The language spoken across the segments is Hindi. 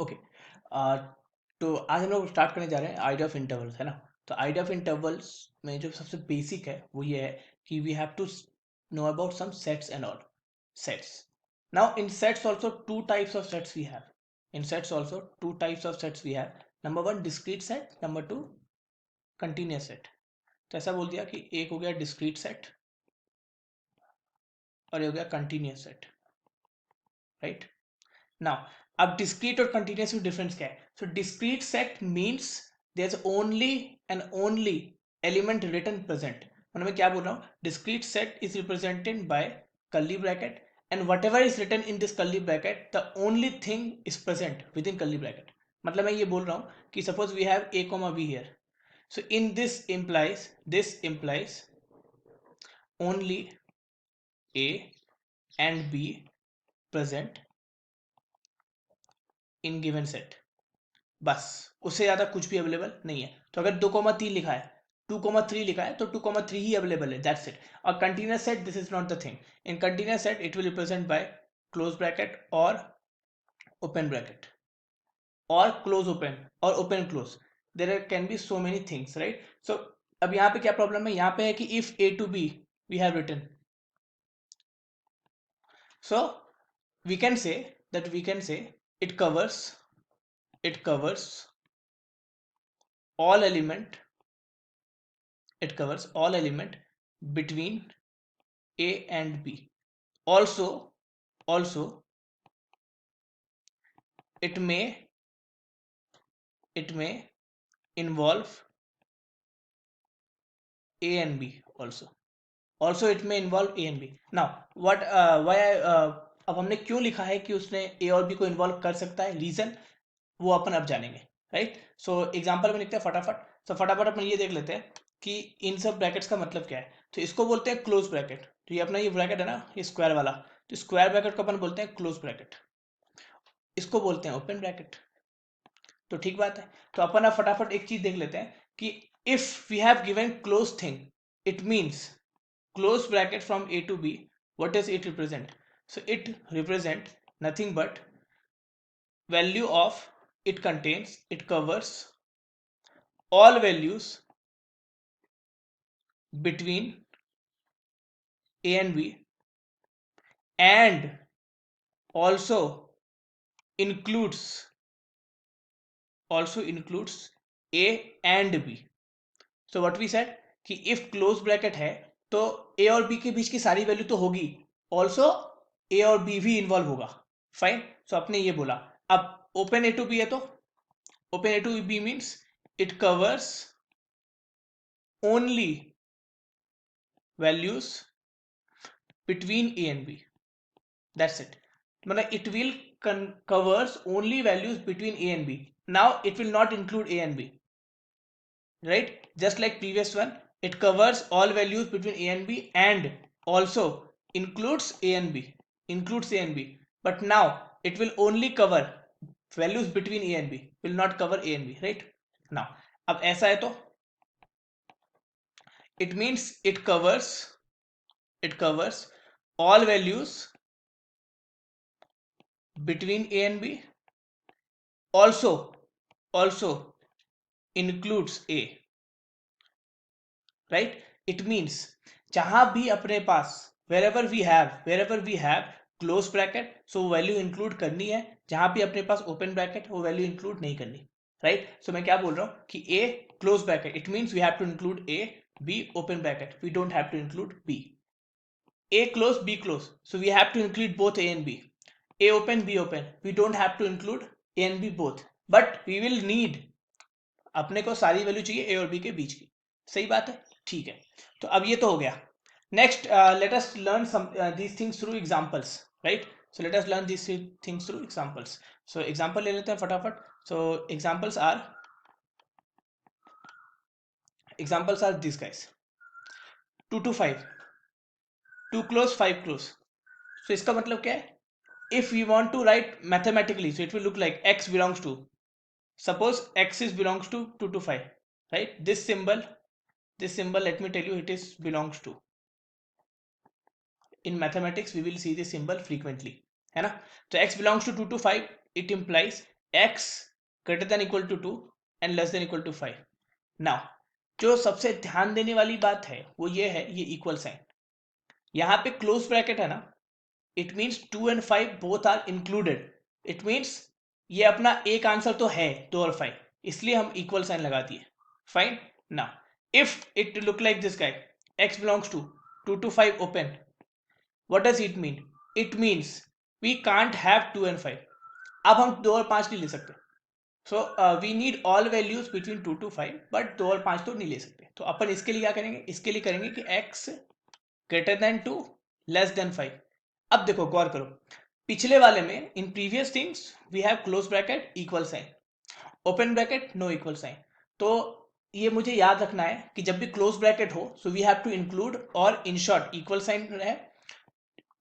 ओके। तो आज हम लोग स्टार्ट करने जा रहे हैं आइडिया ऑफ इंटरवल्स, है ना। तो आइडिया ऑफ इंटरवल्स में जो सबसे बेसिक है वो ये है कि we have to know about some sets and all sets. Now in sets also two types of sets we have. In sets also two types of sets we have. Number one discrete set, number two continuous set. तो ऐसा बोल दिया कि एक हो गया डिस्क्रीट सेट और ये हो गया कंटिन्यूस सेट, राइट। नाउ अब डिस्क्रीट और कंटिन्यूस में डिफरेंस क्या है? So discrete set means there is only and only element written present. मतलब मैं क्या बोल रहा हूँ, discrete set is represented by curly bracket and whatever is written in this curly bracket the only thing is present within curly bracket. मतलब मैं ये बोल रहा हूँ कि suppose we have a comma b here, so in this implies only a and b present in given set, बस उससे ज्यादा कुछ भी अवेलेबल नहीं है। तो अगर 2,3 लिखा है, 2,3 लिखा है तो 2,3 ही अवेलेबल है, दैट्स इट। और continuous set this is not the thing. In continuous set it will represent by close bracket और ओपन ब्रैकेट और क्लोज ओपन और open close. There can be so many things, right. So अब यहाँ पे क्या प्रॉब्लम है, यहाँ पे है कि if a to b we have written, so we can say it covers all element between a and b. Also it may involve a and b also it may involve a and b. Now what why अब हमने क्यों लिखा है कि उसने a और b को इन्वॉल्व कर सकता है, रीजन वो अपन अब जानेंगे, राइट। सो एग्जांपल में लिखते हैं फटाफट। सो फटाफट अपन ये देख लेते हैं कि इन सब ब्रैकेट्स का मतलब क्या है। तो इसको बोलते हैं क्लोज ब्रैकेट। तो ये अपना ये ब्रैकेट है ना, ये स्क्वायर वाला, तो स्क्वायर ब्रैकेट को अपन बोलते हैं क्लोज ब्रैकेट, इसको बोलते हैं ओपन ब्रैकेट। तो ठीक बात है। तो अपन अब फटाफट एक चीज देख लेते हैं कि if we have given close thing, it means close bracket from a to b, what does it represent? So it represent nothing but value of, it covers all values between a and b and also includes a and b. So what we said कि if close bracket है तो a और b के बीच की सारी वैल्यू तो होगी, also a और b भी इन्वॉल्व होगा, फाइन। सो आपने ये बोला। अब ओपन a to b है तो open a to b means it covers only values between a and b, that's it. मतलब it will covers only values between a and b. Now it will not include a and b, right? Just like previous one, it covers all values between a and b and also includes a and b, but now it will only cover values between a and b, will not cover a and b, right? Now अब ऐसा है तो it means it covers all values between a and b, also includes a, right. It means जहां भी अपने पास wherever we have close bracket, so value include करनी है। जहां भी अपने पास ओपन ब्रैकेट, वो वैल्यू इंक्लूड नहीं करनी, राइट। सो मैं क्या बोल रहा हूं कि a close bracket, it means we have to include a, b open bracket, we don't have to include b। a close, b close, so we have to include both a and b. a open, b open, we don't have to include a and b both, but we will need, अपने को सारी वैल्यू चाहिए a और b के बीच की, सही बात है, ठीक है। तो अब ये तो हो गया। Next let us learn some these things through examples, right. So let us learn these things through examples. So example ले लेते हैं फटाफट। So examples are this guys, 2 to 5, 2 close 5 close। So इसका मतलब क्या है, if we want to write mathematically, so it will look like x belongs to, suppose x is belongs to 2 to 5, right. This symbol let me tell you, it is belongs to, in mathematics we will see this symbol frequently, है ना। तो x belongs to 2 to 5, it implies x greater than equal to 2 and less than equal to 5. Now जो सबसे ध्यान देने वाली बात है वो ये है, ये इक्वल साइन यहाँ पे क्लोज ब्रैकेट है ना, it means 2 and 5 both are included. It means ये अपना एक आंसर तो है 2 और 5, इसलिए हम इक्वल साइन लगा दिए. Fine. Now if it look like this guy, x belongs to 2 to 5 open, what does it mean? It means we can't have 2 and 5. अब हम 2 और 5 नहीं ले सकते. So we need all values between 2 to 5, but 2 और 5 तो नहीं ले सकते. तो अपन इसके लिए क्या करेंगे, इसके लिए करेंगे कि x greater than 2 less than 5. अब देखो गौर करो, पिछले वाले में in previous things we have close bracket equal sign, open bracket no equal sign. तो ये मुझे याद रखना है कि जब भी क्लोज ब्रैकेट हो so we have to include, और इन शॉर्ट इक्वल साइन है,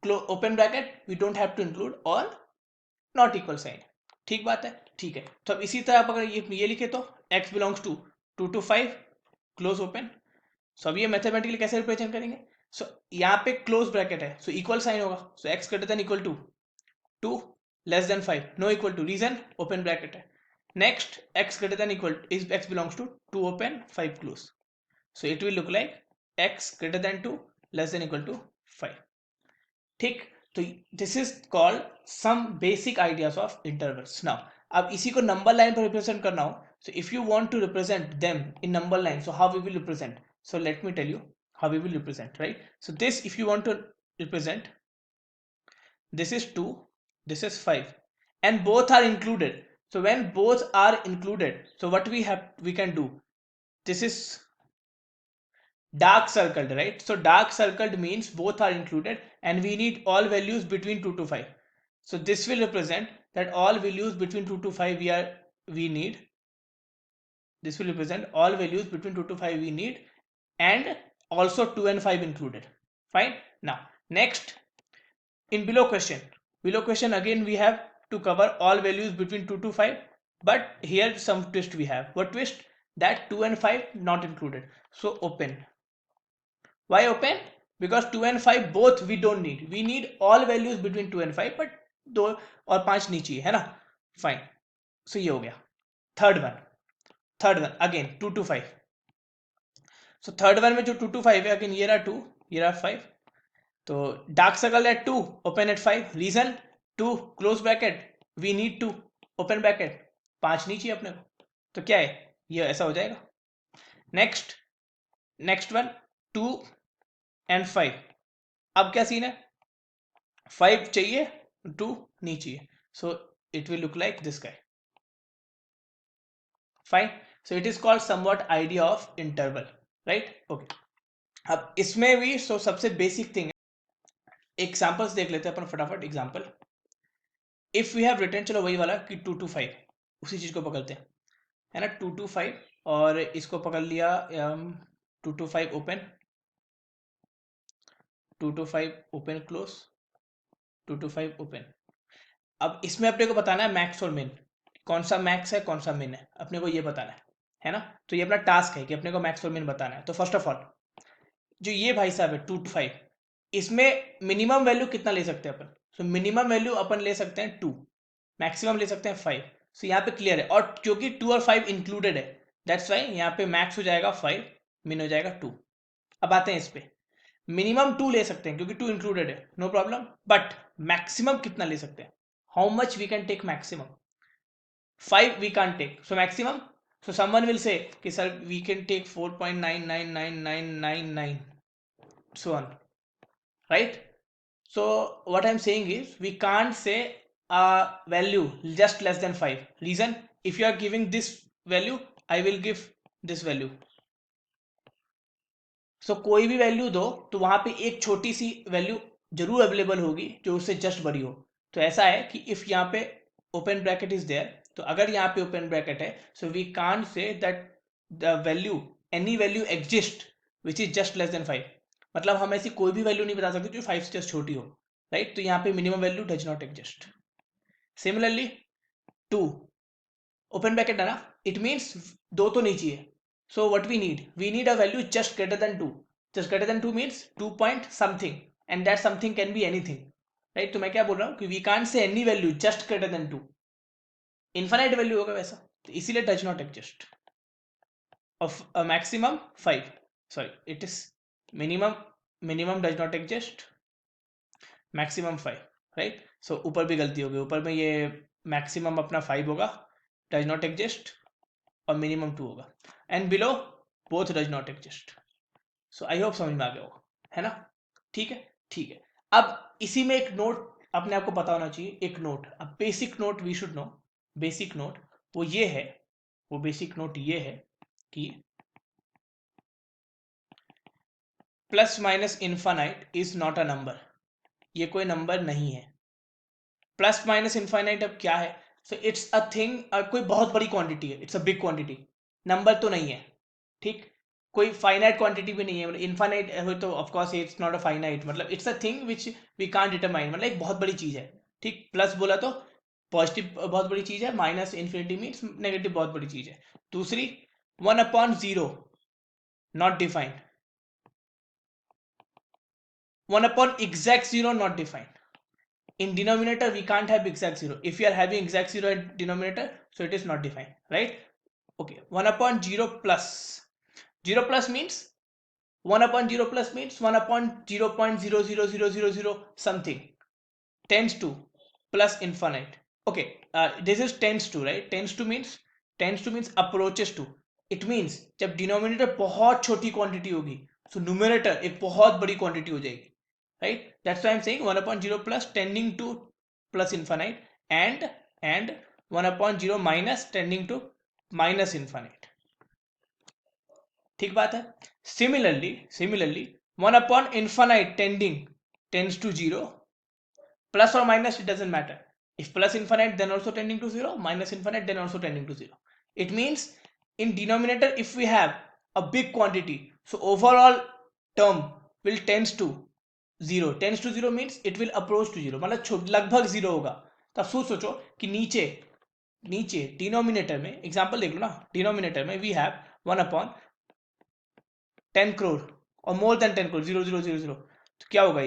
open bracket we don't have to include, और नॉट इक्वल साइन. ठीक बात है, ठीक है. तो अब इसी तरह आप अगर ये लिखे तो x belongs to 2 to 5 close open. So अब ये मैथमेटिकली कैसे रिप्रेजेंट करेंगे, सो यहाँ पे क्लोज ब्रैकेट है, सो इक्वल साइन होगा. So x greater than equal to 2 less than 5 no equal to, reason open bracket है. Next x greater than equal is x belongs to 2 open 5 close. So it will look like x greater than 2 less than equal to 5. ठीक. तो this is called some basic ideas of intervals. Now अब इसी को नंबर लाइन पर रिप्रेजेंट करना हो, so if you want to represent them in number line, so how we will represent. So let me tell you how we will represent, right? So this, if you want to represent, this is 2, this is 5, and both are included. So when both are included, so what we can do, this is dark circled, right? So dark circled means both are included and we need all values between 2 to 5. So this will represent that all values between 2 to 5 we need. This will represent all values between 2 to 5 we need, and also 2 and 5 included. Fine. Now next, in below question again we have to cover all values between 2 to 5, but here some twist we have. What twist? That 2 and 5 not included, so open. Why open? Because 2 and 5 both we don't need, we need all values between 2 and 5, but 2 और 5 नहीं चाहिए, है ना. फाइन. सो ये हो गया. Third one again 2 to 5. So third one में जो 2 to 5 है, अगेन ये रहा 2, ये रहा 5. तो dark circle at 2 open at 5, region 2 close bracket, we need 2 open bracket, 5 नहीं चाहिए अपने को. तो क्या है, ये ऐसा हो जाएगा. Next one 2 and 5. अब क्या सीन है, 5 चाहिए 2 नहीं चाहिए, सो it will look like this guy. Fine. So it is called somewhat idea of interval, right. Okay. अब इसमें भी सो सबसे बेसिक थिंग है, एग्जांपल्स देख लेते हैं अपन फटाफट. Example if we have written, चलो वही वाला कि 2 to 5, उसी चीज को पकड़ते हैं, है ना. 2 to 5 और इसको पकड़ लिया 2 to 5 open, 2 to 5 open close, 2 to 5 open. अब इसमें अपने को बताना है मैक्स और मिन, कौन सा मैक्स है कौन सा मिन है, अपने को ये बताना है ना. तो ये अपना टास्क है कि अपने को मैक्स और मिन बताना है. तो फर्स्ट ऑफ ऑल जो ये भाई साहब है 2 to 5, इसमें मिनिमम वैल्यू कितना ले सकते हैं अपन. सो मिनिमम वैल्यू अपन ले सकते हैं 2, मैक्सिमम ले सकते हैं 5. सो यहाँ पे क्लियर है, और क्योंकि 2 और 5 इंक्लूडेड है, दैट्स वाई यहाँ पे मैक्स हो जाएगा 5, मिन हो जाएगा 2. अब आते हैं इस पे, मिनिमम 2 ले सकते हैं क्योंकि 2 इंक्लूडेड है, नो प्रॉब्लम. बट मैक्सिमम कितना ले सकते हैं, how much we can take maximum. 5 we can't take, so maximum, so someone will say कि sir we can take 4.999999, so on, right. So what I'm saying is we can't say a value just less than 5. Reason, if you are giving this value I will give this value. So कोई भी वैल्यू दो तो वहां पे एक छोटी सी वैल्यू जरूर अवेलेबल होगी जो उससे जस्ट बड़ी हो. तो ऐसा है कि इफ यहाँ पे ओपन ब्रैकेट इज देयर, तो अगर यहाँ पे ओपन ब्रैकेट है, so we can't say that the value, any value exist which is just less than 5. मतलब हम ऐसी कोई भी वैल्यू नहीं बता सकते जो 5 से जस्ट छोटी हो, राइट. तो यहाँ पे minimum value does not exist. Similarly 2 open bracket है ना, इट मीन्स 2 तो नहीं चाहिए. So what we need a value just greater than 2. Just greater than 2 means 2 point something, and that something can be anything, right. तो मैं क्या बोल रहा हूँ कि we can't say any value just greater than 2. Infinite value होगा वैसा, तो इसीलिए does not exist. Of maximum 5, sorry it is minimum, minimum does not exist, maximum 5, right. So ऊपर भी गलती होगी, ऊपर में ये मैक्सिमम अपना 5 होगा, डज नॉट एग्जिस्ट, और मिनिमम 2 होगा, and below both does not exist. So I hope समझ में आ गया होगा, है ना। ठीक है, ठीक है। अब इसी में एक नोट अपने आप को पता होना चाहिए, एक नोट, अब basic note we should know, basic note वो ये है, वो बेसिक नोट ये है कि plus minus infinite is not a number, ये कोई नंबर नहीं है। प्लस माइनस इनफाइनाइट अब क्या है, सो इट्स अ थिंग, कोई बहुत बड़ी क्वांटिटी है, it's a big quantity, number तो नहीं है, ठीक। कोई फाइनाइट क्वांटिटी भी नहीं है, मतलब इनफाइनाइट हो तो of course it's not a finite, मतलब it's a thing which we can't determine, मतलब एक बहुत बड़ी चीज है, ठीक। प्लस बोला तो पॉजिटिव बहुत बड़ी चीज है, माइनस इन्फिनिटी मीन्स नेगेटिव बहुत बड़ी चीज है। दूसरी 1/0 not defined, 1/0 not defined. In denominator we can't have exact zero, if you are having exact zero at denominator, so it is not defined, right? Okay, 1/0 plus, 0 plus means 1/0 plus means 1/0.00000 something tends to plus infinite. Okay, this is tends to, right? Tends to means approaches to, it means जब डिनोमिनेटर बहुत छोटी क्वांटिटी होगी, so न्यूमरेटर एक बहुत बड़ी क्वांटिटी हो जाएगी, right? That's why I'm saying 1/0 plus tending to plus infinite, and 1/0 minus tending to minus infinite, ठीक बात है। Similarly 1/infinite tends to 0, plus or minus it doesn't matter, if plus infinite then also tending to 0, minus infinite then also tending to 0. It means in denominator if we have a big quantity, so overall term will tends to 0, tends to 0 means it will approach to 0, मतलब लगभग 0 होगा। तब सोचो कि नीचे नीचे डिनोमिनेटर में एग्जांपल देख लो ना, डिनोमिनेटर में वी हैव 1/10 करोड़ और मोर देन 10 करोड़, 0 0 0 0, तो क्या होगा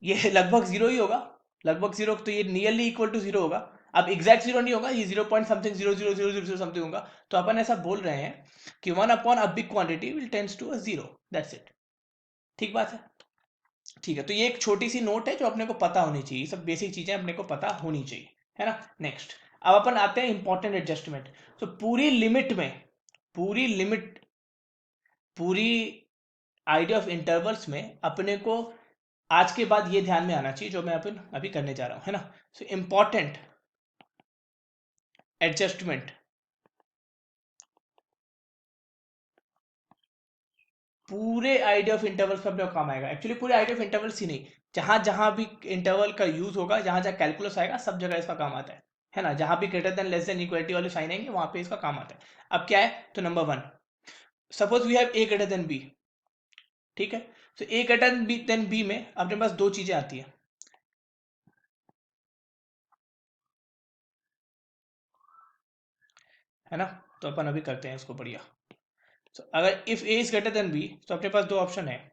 ये लगभग 0 ही होगा, लगभग 0, तो ये नियरली इक्वल टू 0 होगा। अब एग्जैक्ट 0 नहीं होगा, ये 0 पॉइंट समथिंग 0 0 0 0 समथिंग होगा। तो अपन ऐसा बोल रहे हैं कि 1/a big quantity will tends to a 0, that's it, ठीक बात है। ठीक है, तो ये एक छोटी सी नोट है जो अपने को पता होनी चाहिए, सब बेसिक चीजें अपने को पता होनी चाहिए, है ना। नेक्स्ट, अब अपन आते हैं इंपॉर्टेंट एडजस्टमेंट। तो पूरी आइडिया ऑफ इंटरवल्स में अपने को आज के बाद ये ध्यान में आना चाहिए जो मैं अपन अभी करने जा रहा हूं, है ना। सो इंपॉर्टेंट एडजस्टमेंट पूरे आइडिया ऑफ इंटरवल्स में अपने को काम आएगा। एक्चुअली पूरे आइडिया ऑफ इंटरवल्स ही नहीं, जहां जहां भी इंटरवल का यूज होगा, जहां जहां कैलकुलस आएगा, सब जगह इसका काम आता है ना। जहां भी greater than less than equality वाले साइन आएंगे वहां पे इसका काम आता है। अब क्या है, तो number 1, suppose we have A greater than B, ठीक है। तो ए ग्रेटर देन बी में अपने पास दो चीजें आती है, है ना। तो अपन अभी करते हैं इसको बढ़िया। तो अगर if A is greater than B, तो अपने पास दो ऑप्शन है,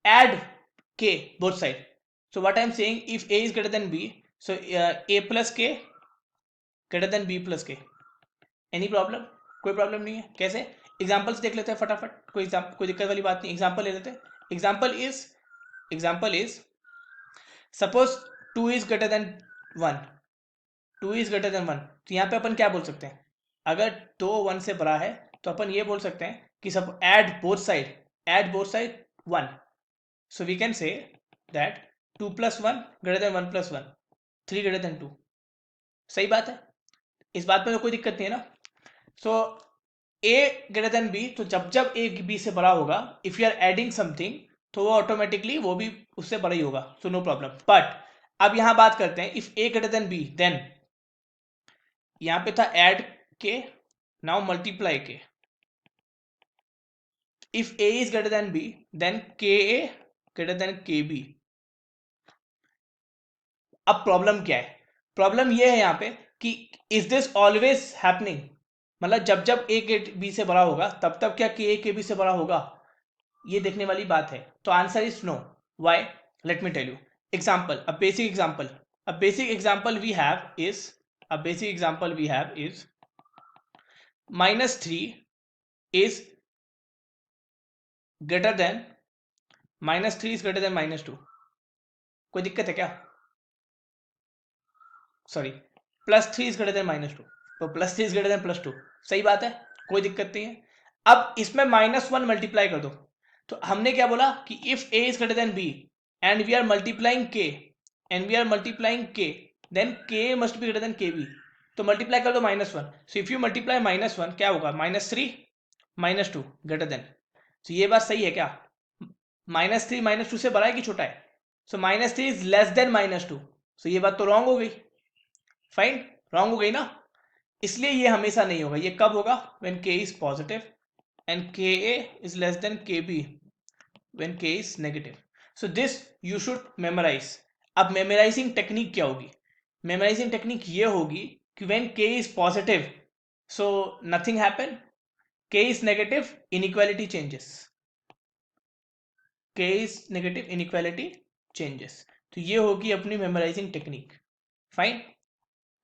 add k both side. So what I'm saying, if a is greater than b, so a plus k greater than b plus k. Any problem? कोई प्रॉब्लम नहीं है। कैसे, एग्जाम्पल्स देख लेते हैं फटाफट, कोई दिक्कत वाली बात नहीं, एग्जाम्पल ले लेते हैं। Example is suppose 2 is greater then 1, 2 is greater then 1, तो यहाँ पे अपन क्या बोल सकते हैं, अगर 2 1 से बड़ा है तो अपन ये बोल सकते हैं कि सब add both side 1, so we can say that 2 plus 1 greater than 1 plus 1, 3 greater than 2, सही बात है, इस बात में तो कोई दिक्कत नहीं है ना। So a greater than b, तो जब जब a b से बड़ा होगा, if you are adding something, तो वो ऑटोमेटिकली वो भी उससे बड़ा ही होगा, सो नो प्रॉब्लम। बट अब यहां बात करते हैं, if a greater than b, then यहां पे था add k, now multiply k, if a is greater than b, then ka greater than kb। अब प्रॉब्लम क्या है, प्रॉब्लम ये है यहाँ पे कि इज दिस ऑलवेज हैपनिंग, मतलब जब जब ए के बी से बड़ा होगा तब तब क्या के ए के बी से बड़ा होगा, ये देखने वाली बात है। तो answer is no. Why, let me tell you. Example, a basic example, a basic example we have is minus 3 is greater than minus 2. कोई दिक्कत है क्या? Sorry, plus 3 is greater then minus 2, तो plus 3 is greater then plus 2, सही बात है, कोई दिक्कत नहीं है। अब इसमें -1 मल्टीप्लाई कर दो, तो हमने क्या बोला कि if a is greater than b and we are multiplying k then k must be greater than kb, तो मल्टीप्लाई कर दो -1, सो इफ यू मल्टीप्लाई -1 क्या होगा, -3 -2 ग्रेटर देन, तो ये बात सही है क्या? -3 -2 से बड़ा है कि छोटा है? सो -3 इज लेस देन -2, सो ये बात तो रॉन्ग हो गई, फाइन, रॉन्ग हो गई ना, इसलिए ये हमेशा नहीं होगा। ये कब होगा? When k is positive and ka is less than kb when k is negative. So this you should memorize. अब मेमोराइजिंग टेक्निक क्या होगी? मेमोराइजिंग टेक्निक ये होगी कि when k is positive so nothing happen, k is negative inequality changes, k is negative inequality changes, तो ये होगी अपनी मेमोराइजिंग टेक्निक, फाइन।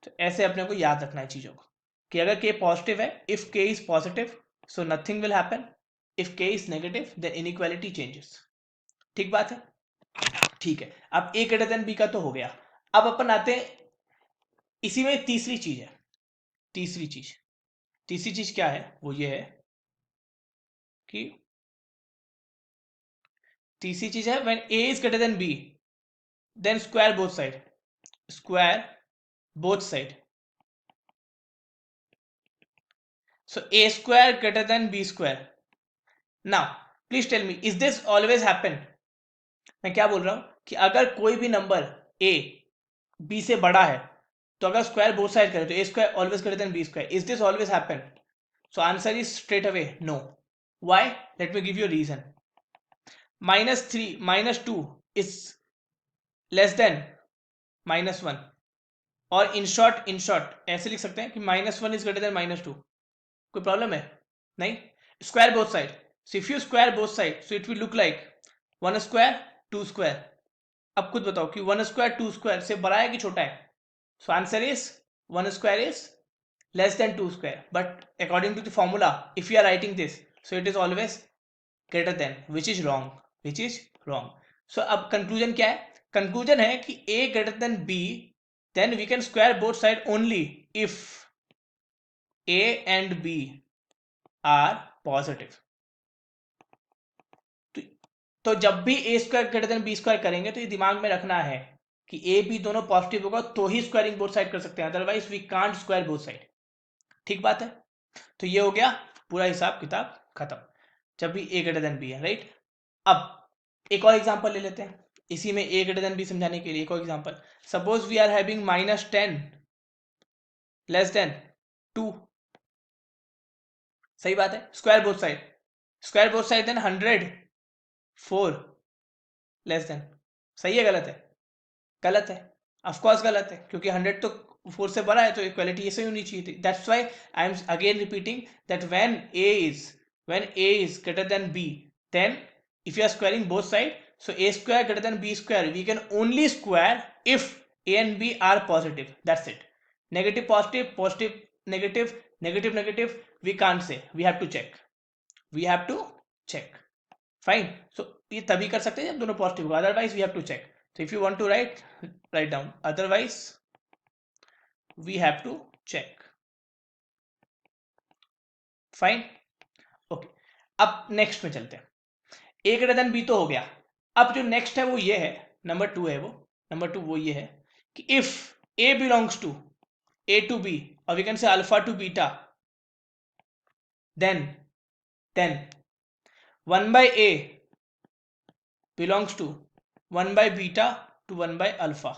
तो ऐसे अपने को याद रखना है चीजों को कि अगर k पॉजिटिव है, if k is positive so nothing will happen, if k is negative then inequality changes, ठीक बात है? ठीक है, अब a ग्रेटर देन b का तो हो गया। अब अपन आते हैं इसी में तीसरी चीज है, तीसरी चीज क्या है? वो ये है कि तीसरी चीज है when a is greater than b then square both side, so a square greater than b square. Now please tell me, is this always happen? मैं क्या बोल रहा हूं कि अगर कोई भी नंबर a b से बड़ा है तो अगर स्क्वायर बोथ साइड करें तो a square always greater than b square. Is this always happen? So answer is straight away no. Why? Let me give you a reason. -2 is less than -1, और इन शॉर्ट ऐसे लिख सकते हैं कि -1 इज ग्रेटर देन -2। कोई प्रॉब्लम है? नहीं। Square both side, so if you square both side so it will look like 1 square 2 square. अब खुद बताओ कि 1 स्क्वायर 2 स्क्वायर से बड़ा है कि छोटा है? So answer is 1 square is less than 2 square, but according to the formula if you are writing this so it is always greater than, which is wrong. So अब कंक्लूजन क्या है? कंक्लूजन है कि a greater than b then we can square both side only if a and b are positive. तो जब भी a square greater than b square करेंगे तो ये दिमाग में रखना है कि a b दोनों पॉजिटिव होगा तो ही स्क्वायरिंग बोथ साइड कर सकते हैं, otherwise we can't square both side, ठीक बात है? तो ये हो गया पूरा हिसाब किताब खत्म, जब भी a ग्रेटर देन b है, राइट। अब एक और एग्जांपल ले लेते हैं इसी में a ग्रेटर देन b समझाने के लिए। एक और example, suppose we are having -10 less than 2, सही बात है, square both side then 104 less than, सही है गलत है? गलत है, ऑफ कोर्स गलत है, क्योंकि 100 तो 4 से बड़ा है, तो इक्वालिटी ऐसे होनी चाहिए थी। That's why I am again repeating that when a is greater than b then if you are squaring both sides so a square greater than b square we can only square if a and b are positive, that's it. Negative positive negative we can't say, we have to check, fine. So ये तभी कर सकते हैं जब दोनों पॉजिटिव होगा, otherwise we have to check. So if you want to write down, otherwise we have to check, fine, okay. अब नेक्स्ट में चलते हैं, a ग्रेटर देन b तो हो गया। अब जो नेक्स्ट है वो ये है, नंबर 2 है वो ये है कि if a belongs to a to b or we can say alpha to beta then 1 by a belongs to 1 by beta to 1 by alpha।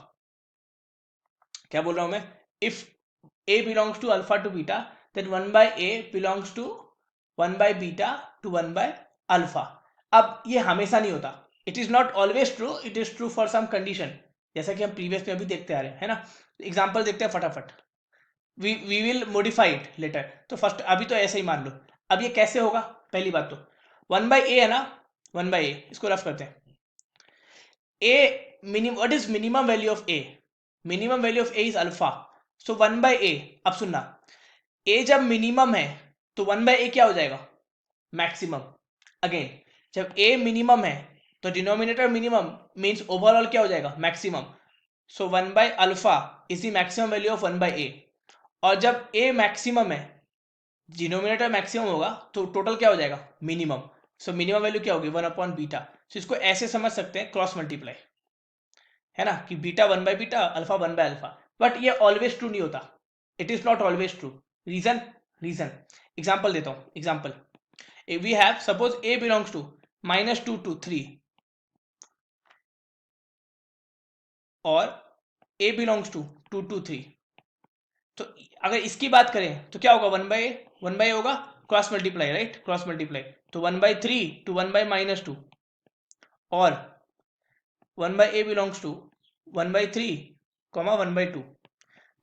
क्या बोल रहा हूं मैं? If a belongs to alpha to beta then 1 by a belongs to 1 by beta to 1 by alpha। अब ये हमेशा नहीं होता, it is not always true, it is true for some condition, जैसा कि हम प्रीवियस में अभी देखते आ रहे हैं, है ना। एग्जांपल देखते हैं फटाफट, we will modify it later. तो फर्स्ट अभी तो ऐसे ही मान लो। अब ये कैसे होगा? पहली बात तो 1 by a है ना, 1 by a, इसको रफ करते हैं। a minimum, what is minimum value of a? Minimum value of A is alpha, so 1/a। अब सुनना, ए जब मिनिमम है तो 1/a क्या हो जाएगा, मैक्सिमम। अगेन जब ए मिनिमम है तो डिनोमिनेटर मिनिमम मीन्स ओवरऑल क्या हो जाएगा, मैक्सिमम। सो 1/अल्फा is the maximum value of 1/a। और जब ए मैक्सिमम है, डिनोमिनेटर मैक्सिमम होगा, तो टोटल क्या हो जाएगा, मिनिमम। सो मिनिमम वैल्यू क्या होगी, 1/बीटा। सो इसको ऐसे समझ सकते हैं, क्रॉस मल्टीप्लाई, है ना, कि बीटा 1/बीटा, अल्फा 1/अल्फा। बट ये ऑलवेज ट्रू नहीं होता, it is not always true. Reason example देता हूं, example we have suppose a belongs to -2 to 3 और a बिलोंग्स टू 2 to 3। तो अगर इसकी बात करें तो क्या होगा, 1/a होगा, cross multiply, right, cross multiply. तो 1/3 to 1/-2 और 1/a बिलोंग्स टू 1/3 1/2।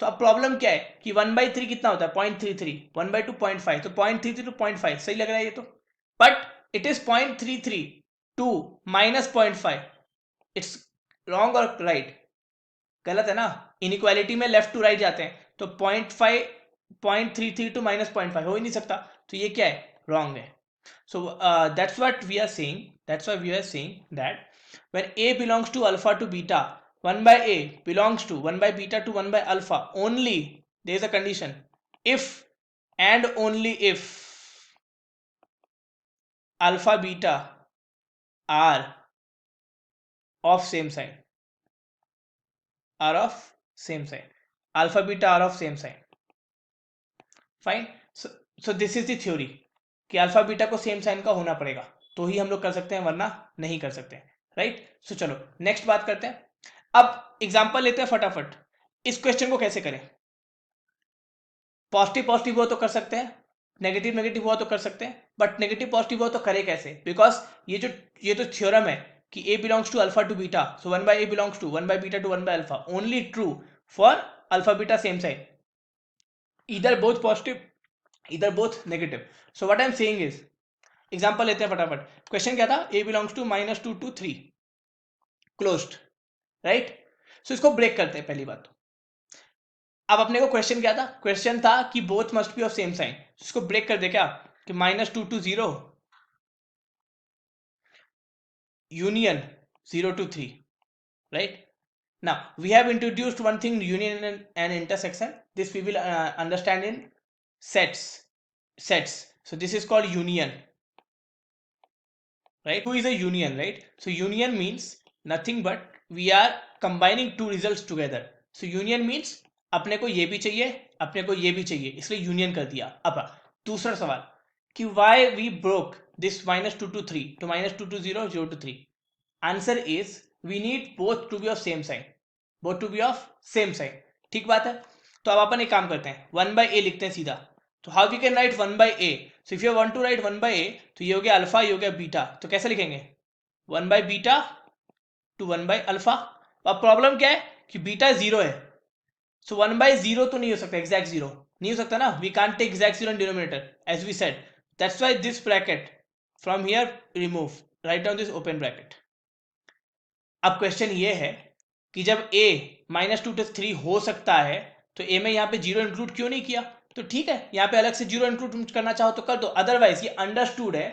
तो अब प्रॉब्लम क्या है कि 1/3 कितना होता है, 0.33, 1/2 0.5, तो 0.33 to 0.5 सही लग रहा है ये तो। But it is 0.33 to -0.5, it's wrong और राइट, गलत है ना। इनइक्वालिटी में लेफ्ट टू राइट जाते हैं, तो 0.5 0.33 टू -0.5 हो ही नहीं सकता, तो ये क्या है, रॉन्ग है। So that's what we are saying. That's why we are saying that when a belongs to alpha to beta, 1/a belongs to 1/beta to 1/alpha only. There is a condition. If and only if alpha beta are of same sign. Are of same sign. Alpha beta are of same sign. Fine. So this is the theory कि अल्फा बीटा को सेम साइन का होना पड़ेगा तो ही हम लोग कर सकते हैं, वरना नहीं कर सकते, राइट। सो चलो नेक्स्ट बात करते हैं। अब एग्जांपल लेते हैं फटाफट। इस क्वेश्चन को कैसे करें, पॉजिटिव पॉजिटिव हुआ तो कर सकते हैं, नेगेटिव नेगेटिव हुआ तो कर सकते हैं, बट नेगेटिव पॉजिटिव हुआ तो करे कैसे, बिकॉज ये तो थ्योरम है कि a belongs to alpha to beta, so 1/a belongs to 1/बीटा टू 1/अल्फा only true for alpha beta same sign, इधर बोथ पॉजिटिव इधर both negative. So what I am saying is, example लेते हैं फटाफट। क्वेश्चन क्या था, a belongs to -2 to 3 closed, right. So इसको ब्रेक करते हैं पहली बात। अब अपने को क्वेश्चन क्या था, क्वेश्चन था कि both must be of same sign, इसको ब्रेक कर दे क्या, कि -2 to 0 union 0 to 3, right। Now we have introduced one thing, union and intersection. This we will understand in sets. So this is called union, right. Who is a union, right? So union means nothing but we are combining two results together. So union means अपने को ये भी चाहिए, अपने को ये भी चाहिए, इसलिए यूनियन कर दिया। अब दूसरा सवाल कि why we broke this -2 to 3 to -2 to 0 0 to 3। Answer is we need both to be of same sign, both to be of same sign। ठीक बात है। तो अब अपन एक काम करते हैं, 1/a लिखते हैं सीधा। तो how we can write 1/a, so if you want to write 1/a, तो ये हो गया अल्फा, ये हो गया बीटा, तो कैसे लिखेंगे, 1/बीटा टू 1/अल्फा। अब प्रॉब्लम क्या है कि बीटा 0 है, सो 1/0 तो नहीं हो सकता, एग्जैक्ट 0 नहीं हो सकता ना, we can't take exact 0 in denominator as we said, that's why this bracket from here remove, write down this open bracket. अब क्वेश्चन ये है कि जब a -2 to 3 हो सकता है, तो a में यहाँ पे 0 इंक्लूड क्यों नहीं किया, तो ठीक है यहाँ पे अलग से 0 इंक्लूड करना चाहो तो कर दो, अदरवाइज ये अंडरस्टूड है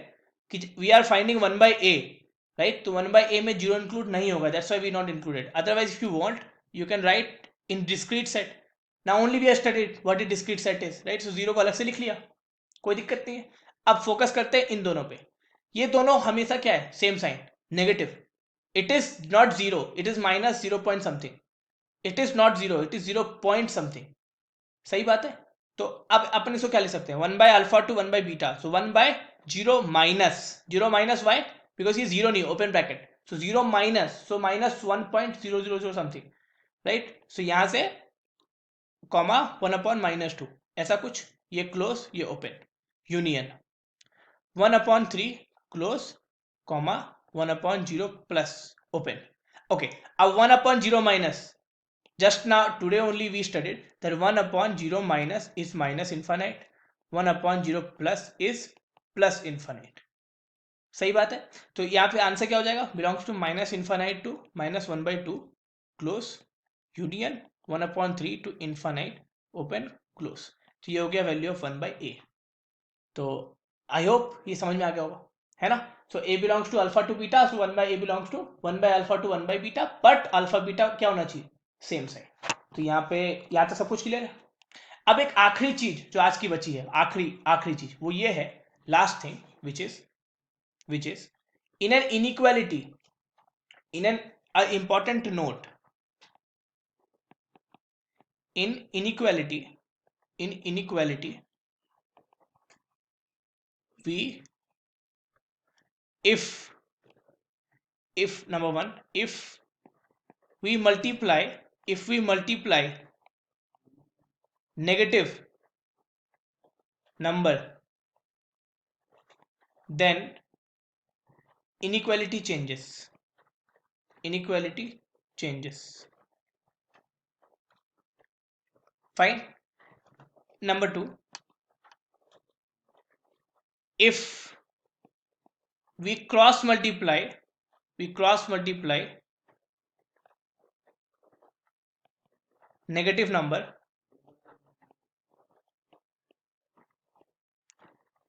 कि we are finding 1/a, right. तो 1/a में 0 इंक्लूड नहीं होगा, that's why we not included. Otherwise if you want you can write in discrete set, now only we have studied what is discrete set is, right. So 0 को अलग से लिख लिया, कोई दिक्कत नहीं है। अब फोकस करते हैं इन दोनों पे, ये दोनों हमेशा क्या है, same sign, negative. It is not 0, it is -0 point something, it is not 0, it is 0 point something, सही बात है। तो अब अपन इसको क्या लिख सकते हैं, 1/अल्फा टू 1/बीटा, सो 1/0 माइनस वाई, बिकॉज ये 0 नहीं, open bracket, so 0 minus, so -1.000 something, right. So यहां से कॉमा 1/-2 ऐसा कुछ, ये क्लोज ये open, union 1/3 close comma 1/0 plus open। Okay, a 1/0 minus, just now today only we studied that 1/0 minus is minus infinite, 1/0 plus is plus infinite, सही बात है। तो यहाँ पे आंसर क्या हो जाएगा, belongs to -infinite to -1/2 close union 1/3 to infinite open close. तो ये हो गया वैल्यू ऑफ 1/a। तो आई होप ये समझ में आ गया होगा, है ना। So a belongs to alpha to beta, so 1/a belongs to 1/अल्फा टू 1/बीटा, बट अल्फा बीटा क्या होना चाहिए, सेम साइड। तो यहाँ पे यहाँ तक सब कुछ क्लियर है। अब एक आखिरी चीज जो आज की बची है, आखिरी चीज वो ये है, last thing which is in an inequality, in an important note, in inequality we if number one, if we multiply negative number, then inequality changes. Fine. Number two, if we cross multiply negative number,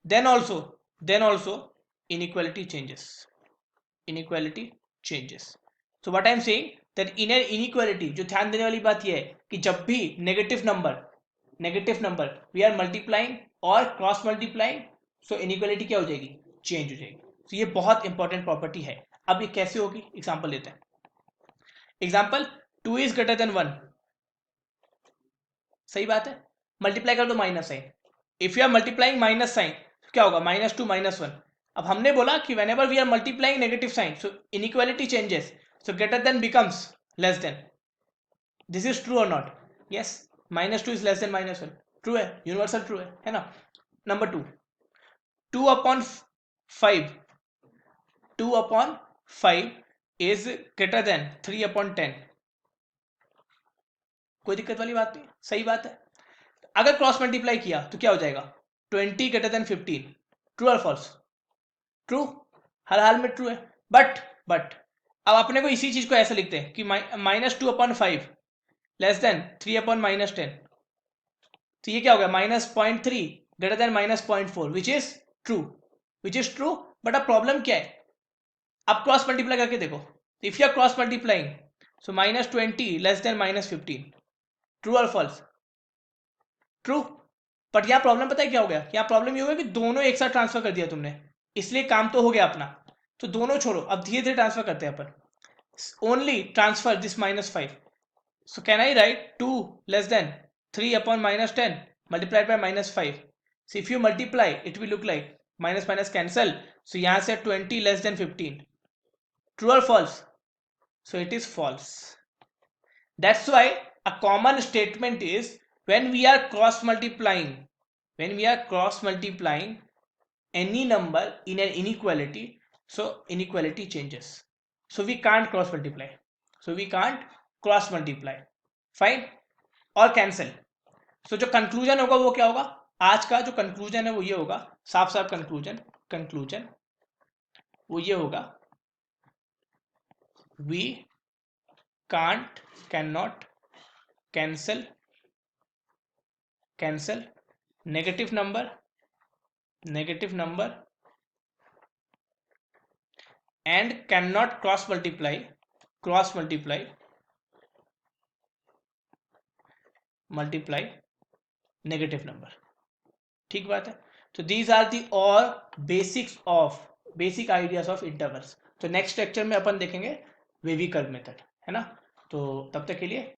then also inequality changes. So what I am saying that in an inequality, जो ध्यान देने वाली बात यह है कि जब भी negative number we are multiplying और क्रॉस मल्टीप्लाइंग, सो इनइक्वालिटी क्या हो जाएगी, चेंज हो जाएगी। तो ये बहुत इंपॉर्टेंट प्रॉपर्टी है। अब ये कैसे होगी, एग्जांपल लेते हैं। एग्जांपल 2 इज ग्रेटर देन 1, सही बात है, मल्टीप्लाई कर दो minus sign. If you are multiplying minus sign क्या होगा, -2 -1। अब हमने बोला कि whenever we are multiplying negative sign, so inequality changes, so greater than becomes less than. This is true or not? Yes, -2 is less than -1, true है, यूनिवर्सल ट्रू है ना। Number 2, 2 upon 5 is greater than 3/10। कोई दिक्कत वाली बात नहीं, सही बात है। अगर क्रॉस मल्टीप्लाई किया तो क्या हो जाएगा, 20 greater than 15, ट्रू और फॉल्स, ट्रू, हर हाल में ट्रू है। बट अब अपने को इसी चीज को ऐसे लिखते हैं कि -2/5 लेस देन 3/-10। तो ये क्या हो गया, -0.3 greater than -0.4, which is true. But अब प्रॉब्लम क्या है, अब क्रॉस मल्टीप्लाई करके देखो, if you are cross multiplying, so -20 less than -15, true और फॉल्स, ट्रू। बट यहाँ प्रॉब्लम पता है क्या हो गया, यहाँ प्रॉब्लम ये हो गया कि दोनों एक साथ ट्रांसफर कर दिया तुमने, इसलिए काम तो हो गया अपना। तो दोनों छोड़ो, अब धीरे धीरे ट्रांसफर करते हैं अपन। Only transfer this -5, so can I write 2 less than 3/-10 multiplied by -5? So if you multiply, it will look like minus minus cancel, so यहाँ से 20 less than 15, true or false? So it is false. That's why a common statement is when we are cross multiplying any number in an inequality, so inequality changes, so we can't cross multiply, fine, और कैंसिल। सो जो कंक्लूजन होगा वो क्या होगा, आज का जो कंक्लूजन है वो ये होगा, साफ साफ कंक्लूजन वो ये होगा, we can not cancel negative number and can not cross multiply negative number. ठीक बात है। तो these are the all basic ideas of intervals. तो नेक्स्ट लेक्चर में अपन देखेंगे वेवी कर्व मेथड, है ना। तो तब तक के लिए